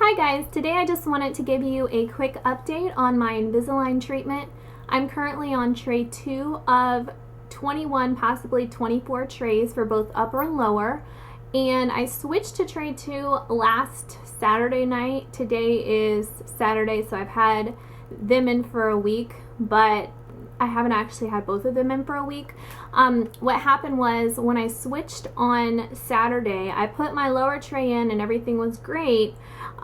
Hi guys, today I just wanted to give you a quick update on my Invisalign treatment. I'm currently on tray 2 of 21, possibly 24 trays for both upper and lower. And I switched to tray 2 last Saturday night. Today is Saturday, so I've had them in for a week, but I haven't actually had both of them in for a week. What happened was when I switched on Saturday, I put my lower tray in and everything was great.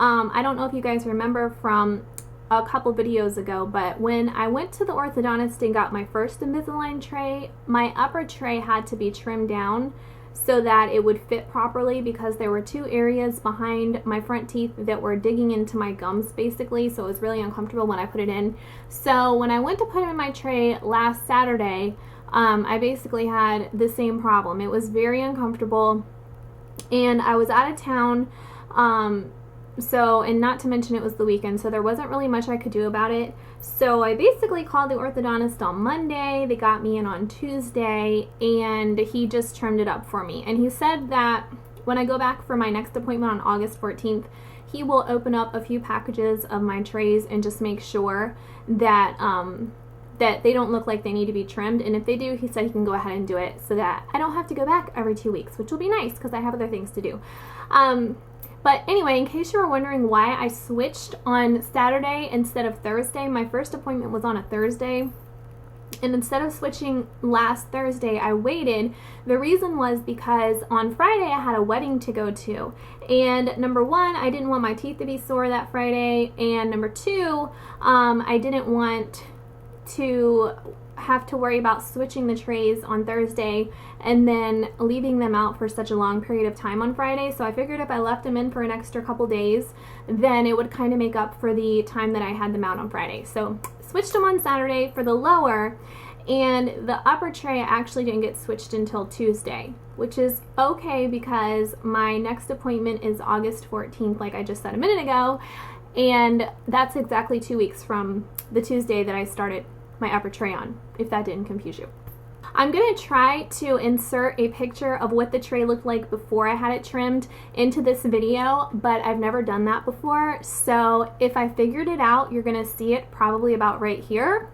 I don't know if you guys remember from a couple videos ago, but when I went to the orthodontist and got my first Invisalign tray, my upper tray had to be trimmed down so that it would fit properly because there were 2 areas behind my front teeth that were digging into my gums basically, so it was really uncomfortable when I put it in. So when I went to put it in my tray last Saturday, I basically had the same problem. It was very uncomfortable and I was out of town, and not to mention it was the weekend, so there wasn't really much I could do about it. So I basically called the orthodontist on Monday. They got me in on Tuesday and he just trimmed it up for me. And he said that when I go back for my next appointment on August 14th, he will open up a few packages of my trays and just make sure that that they don't look like they need to be trimmed. And if they do, he said he can go ahead and do it so that I don't have to go back every 2 weeks, which will be nice because I have other things to do. But anyway, in case you were wondering why I switched on Saturday instead of Thursday, my first appointment was on a Thursday. And instead of switching last Thursday, I waited. The reason was because on Friday I had a wedding to go to. And number one, I didn't want my teeth to be sore that Friday. And number two, I didn't want to have to worry about switching the trays on Thursday and then leaving them out for such a long period of time on Friday. So I figured if I left them in for an extra couple days, then it would kind of make up for the time that I had them out on Friday. So switched them on Saturday for the lower, and the upper tray actually didn't get switched until Tuesday, which is okay because my next appointment is August 14th, like I just said a minute ago, and that's exactly 2 weeks from the Tuesday that I started my upper tray on, if that didn't confuse you. I'm going to try to insert a picture of what the tray looked like before I had it trimmed into this video, but I've never done that before. So if I figured it out, you're going to see it probably about right here.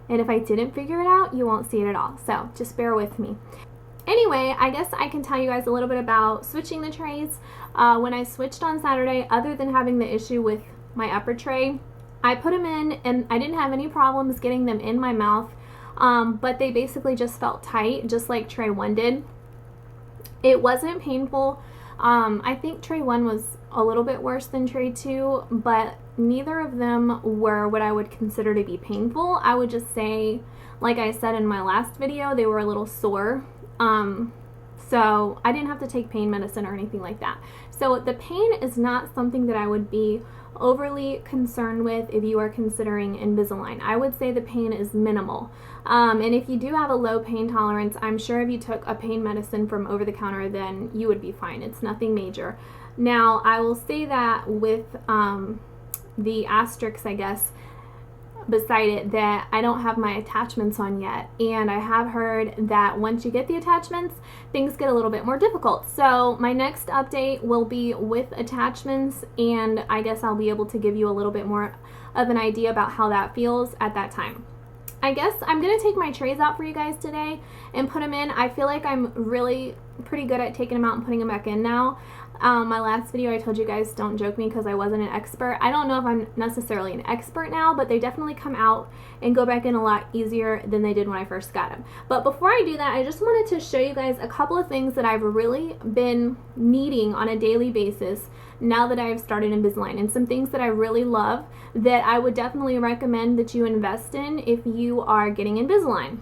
And if I didn't figure it out, you won't see it at all. So just bear with me. Anyway, I guess I can tell you guys a little bit about switching the trays. When I switched on Saturday, other than having the issue with my upper tray, I put them in and I didn't have any problems getting them in my mouth, but they basically just felt tight, just like tray 1 did. It wasn't painful. I think tray 1 was a little bit worse than tray 2, but neither of them were what I would consider to be painful. I would just say, like I said in my last video, they were a little sore. So I didn't have to take pain medicine or anything like that. So the pain is not something that I would be overly concerned with if you are considering Invisalign. I would say the pain is minimal. And if you do have a low pain tolerance, I'm sure if you took a pain medicine from over the counter, then you would be fine. It's nothing major. Now, I will say that with the asterisk, I guess, beside it, that I don't have my attachments on yet, and I have heard that once you get the attachments, things get a little bit more difficult. So my next update will be with attachments, and I guess I'll be able to give you a little bit more of an idea about how that feels at that time. I guess I'm gonna take my trays out for you guys today and put them in. I feel like I'm really pretty good at taking them out and putting them back in now. My last video I told you guys don't joke me because I wasn't an expert. I don't know if I'm necessarily an expert now, but they definitely come out and go back in a lot easier than they did when I first got them. But before I do that, I just wanted to show you guys a couple of things that I've really been needing on a daily basis now that I've started Invisalign, and some things that I really love that I would definitely recommend that you invest in if you are getting Invisalign.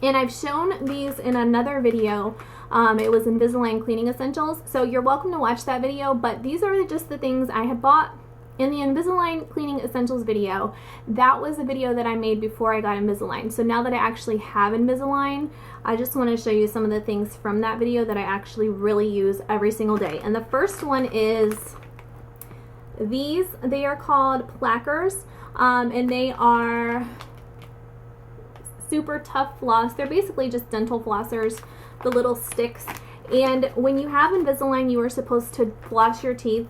And I've shown these in another video. It was Invisalign Cleaning Essentials, so you're welcome to watch that video, but these are just the things I had bought in the Invisalign Cleaning Essentials video. That was a video that I made before I got Invisalign. So now that I actually have Invisalign, I just want to show you some of the things from that video that I actually really use every single day. And the first one is these. They are called plackers, and they are super tough floss. They're basically just dental flossers, the little sticks. And when you have Invisalign, you are supposed to floss your teeth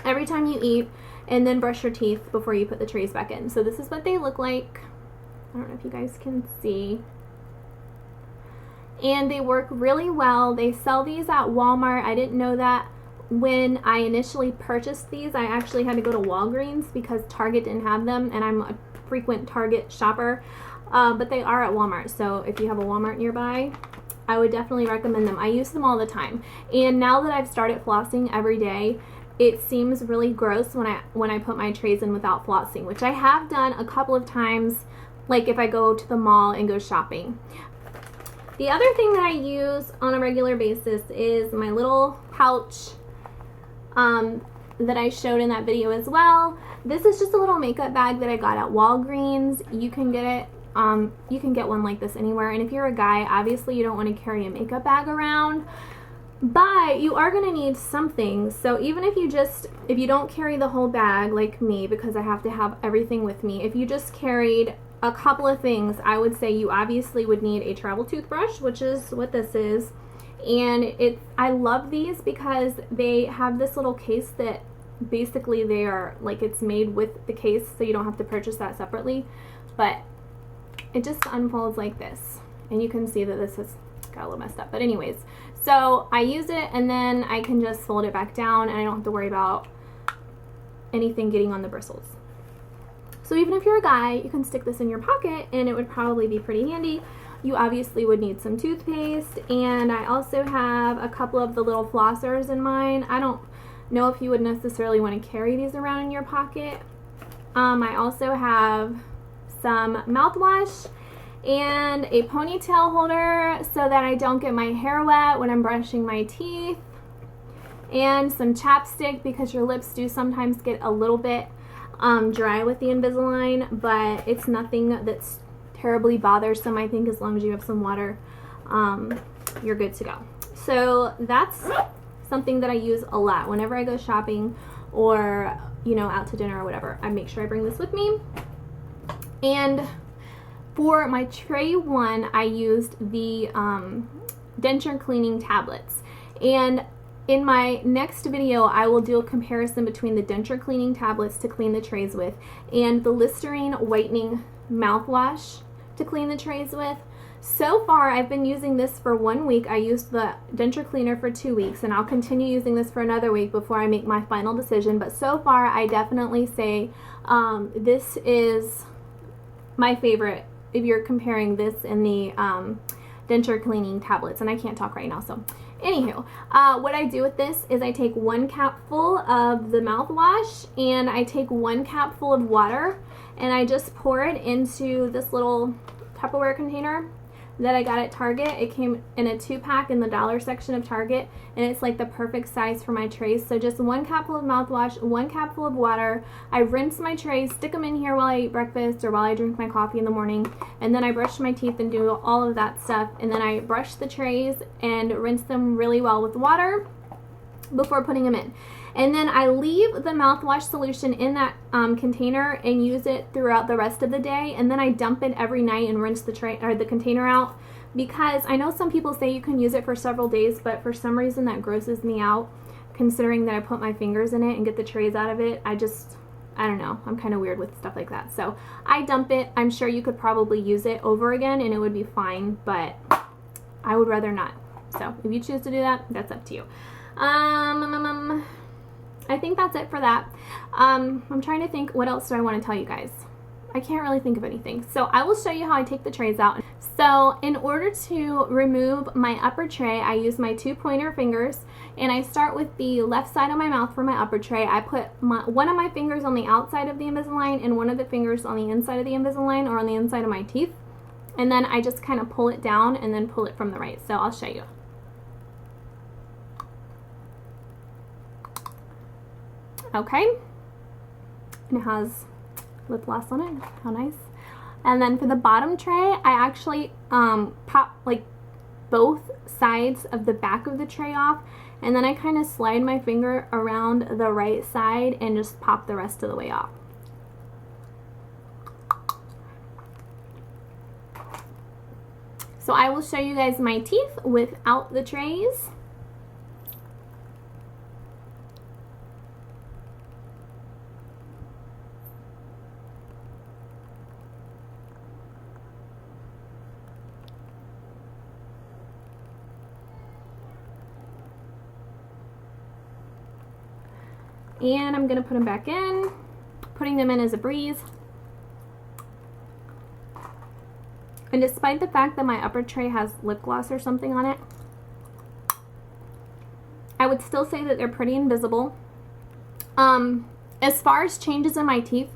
every time you eat and then brush your teeth before you put the trays back in. So this is what they look like. I don't know if you guys can see. And they work really well. They sell these at Walmart. I didn't know that when I initially purchased these. I actually had to go to Walgreens because Target didn't have them, and I'm a frequent Target shopper. But they are at Walmart, so if you have a Walmart nearby, I would definitely recommend them. I use them all the time. And now that I've started flossing every day, it seems really gross when I put my trays in without flossing, which I have done a couple of times, like if I go to the mall and go shopping. The other thing that I use on a regular basis is my little pouch that I showed in that video as well. This is just a little makeup bag that I got at Walgreens. You can get it. You can get one like this anywhere. And if you're a guy, obviously you don't want to carry a makeup bag around, but you are going to need something. So even if you don't carry the whole bag like me, because I have to have everything with me, if you just carried a couple of things, I would say you obviously would need a travel toothbrush, which is what this is. And I love these because they have this little case that basically they are like, it's made with the case, so you don't have to purchase that separately, but it just unfolds like this, and you can see that this has got a little messed up, but anyways, so I use it and then I can just fold it back down and I don't have to worry about anything getting on the bristles. So even if you're a guy, you can stick this in your pocket and it would probably be pretty handy. You obviously would need some toothpaste, and I also have a couple of the little flossers in mine. I don't know if you would necessarily want to carry these around in your pocket. I also have some mouthwash and a ponytail holder so that I don't get my hair wet when I'm brushing my teeth, and some chapstick because your lips do sometimes get a little bit dry with the Invisalign, but it's nothing that's terribly bothersome. I think as long as you have some water, you're good to go. So that's something that I use a lot whenever I go shopping or, you know, out to dinner or whatever. I make sure I bring this with me. And for my tray one, I used the denture cleaning tablets. And in my next video, I will do a comparison between the denture cleaning tablets to clean the trays with and the Listerine whitening mouthwash to clean the trays with. So far, I've been using this for 1 week. I used the denture cleaner for 2 weeks, and I'll continue using this for another week before I make my final decision. But so far, I definitely say this is my favorite if you're comparing this and the denture cleaning tablets. And I can't talk right now, so anywho, what I do with this is I take 1 capful of the mouthwash and I take 1 capful of water, and I just pour it into this little Tupperware container that I got at Target. It came in a 2-pack in the dollar section of Target, and it's like the perfect size for my trays. So just 1 capful of mouthwash, 1 capful of water. I rinse my trays, stick them in here while I eat breakfast or while I drink my coffee in the morning, and then I brush my teeth and do all of that stuff, and then I brush the trays and rinse them really well with water before putting them in. And then I leave the mouthwash solution in that container and use it throughout the rest of the day. And then I dump it every night and rinse the tray or the container out, because I know some people say you can use it for several days, but for some reason that grosses me out, considering that I put my fingers in it and get the trays out of it. I don't know. I'm kind of weird with stuff like that. So I dump it. I'm sure you could probably use it over again and it would be fine, but I would rather not. So if you choose to do that, that's up to you. I think that's it for that. I'm trying to think, what else do I want to tell you guys? I can't really think of anything. So I will show you how I take the trays out. So in order to remove my upper tray, I use my 2 pointer fingers, and I start with the left side of my mouth for my upper tray. I put one of my fingers on the outside of the Invisalign and one of the fingers on the inside of the Invisalign, or on the inside of my teeth. And then I just kind of pull it down and then pull it from the right. So I'll show you. Okay, and it has lip gloss on it. How nice. And then for the bottom tray, I actually pop like both sides of the back of the tray off, and then I kind of slide my finger around the right side and just pop the rest of the way off. So I will show you guys my teeth without the trays. And I'm going to put them back in, putting them in as a breeze. And despite the fact that my upper tray has lip gloss or something on it, I would still say that they're pretty invisible. As far as changes in my teeth,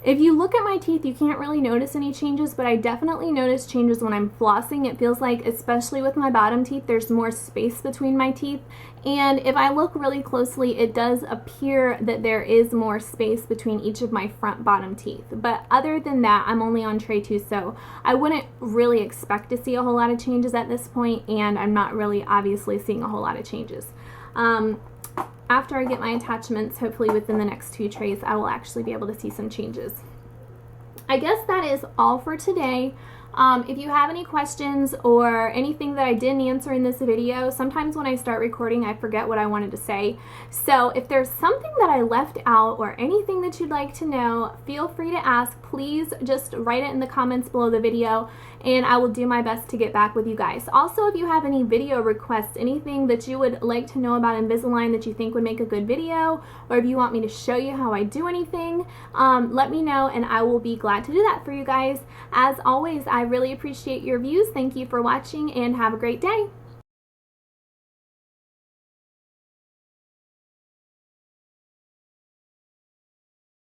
if you look at my teeth, you can't really notice any changes, but I definitely notice changes when I'm flossing. It feels like, especially with my bottom teeth, there's more space between my teeth. And if I look really closely, it does appear that there is more space between each of my front bottom teeth. But other than that, I'm only on tray 2, so I wouldn't really expect to see a whole lot of changes at this point, and I'm not really obviously seeing a whole lot of changes. After I get my attachments, hopefully within the next 2 trays, I will actually be able to see some changes. I guess that is all for today. If you have any questions or anything that I didn't answer in this video, sometimes when I start recording, I forget what I wanted to say. So if there's something that I left out or anything that you'd like to know, feel free to ask. Please just write it in the comments below the video, and I will do my best to get back with you guys. Also, if you have any video requests, anything that you would like to know about Invisalign that you think would make a good video, or if you want me to show you how I do anything, let me know and I will be glad to do that for you guys. As always, I really appreciate your views. Thank you for watching and have a great day.